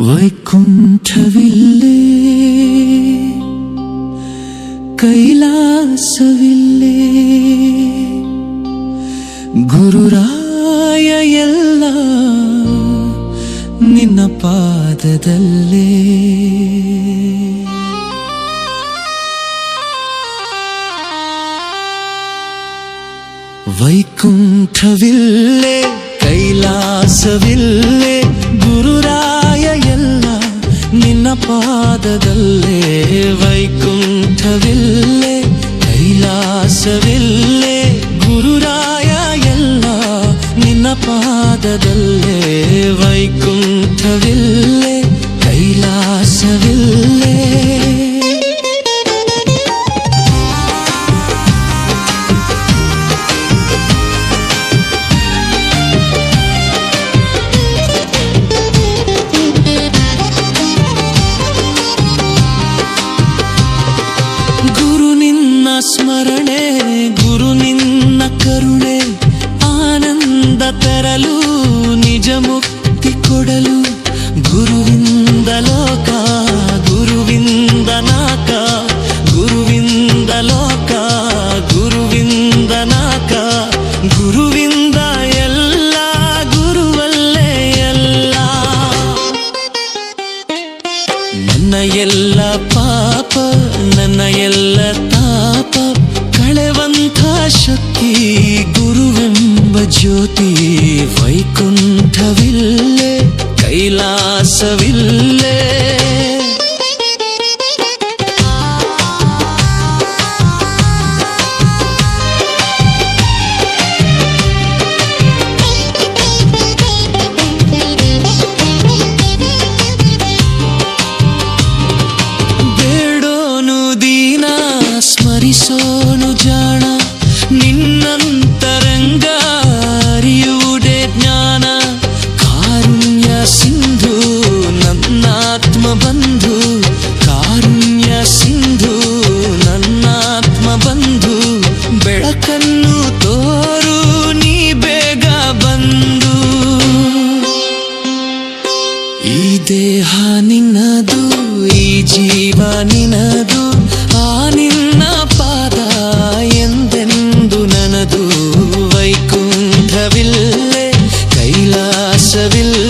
ವೈಕುಂಠವಿಲ್ಲೇ ಕೈಲಾಸವಿಲ್ಲೇ ಗುರುರಾಯ ಎಲ್ಲ ನಿನ್ನ ಪಾದದಲ್ಲೇ ವೈಕುಂಠವಿಲ್ಲೇ ಕೈಲಾಸವಿಲ್ಲೇ ಗುರುರಾಯ ಎಲ್ಲ ನಿನ್ನ ಪಾದದಲ್ಲೇ ವೈಕುಂಠವಿಲ್ಲೇ ಕೈಲಾಸವಿಲ್ಲೇ ಗುರುರಾಯ ಎಲ್ಲ ನಿನ್ನ ಪಾದದಲ್ಲೇ ವೈಕುಂಠವಿಲ್ಲೇ ಕೈಲಾಸವಿಲ್ಲೇ ಸ್ಮರಣೆ ಗುರು ನಿನ್ನ ಕರುಣೆ ಆನಂದ ತರಲು ನಿಜ ಮುಕ್ತಿ ಕೊಡಲು ಗುರುವಿಂದ ಲೋಕ ಗುರುವಿಂದ ನಾಕ ಗುರುವಿಂದ ಲೋಕ ಗುರುವಿಂದ ನಾಕ ಗುರುವಿಂದ ಎಲ್ಲ ಗುರುವಲ್ಲೇ ಎಲ್ಲ ನನ್ನ ಎಲ್ಲ ಪಾಪ ನನ್ನ ಎಲ್ಲ ತಾಪ ಕಳೆವಂಥ ಶಕ್ತಿ ಗುರುವೆಂಬ ಜ್ಯೋತಿ ವೈಕುಂಠವಿಲ್ಲೇ ಕೈಲಾಸವಿಲ್ಲೇ ಸ್ಮರಿಸೋನು ಜಾಣ ನಿನ್ನಂತರಂಗ ಅರಿಯುವುದೇ ಜ್ಞಾನ ಕಾರುಣ್ಯ ಸಿಂಧು ನನ್ನಾತ್ಮ ಬಂಧು ಕಾರುಣ್ಯ ಸಿಂಧು ನನ್ನಾತ್ಮ ಬಂಧು ಬೆಳಕನ್ನು ತೋರು ನೀ ಬೇಗ ಬಂದು ಈ ದೇಹ ನಿನ್ನದು ಈ ಜೀವ ನಿನ್ನದು ಆ ನಿನ್ನ ಪಾದ ಎಂದೆಂದು ನನದು ವೈಕುಂಠವಿಲ್ಲೇ ಕೈಲಾಸವಿಲ್ಲ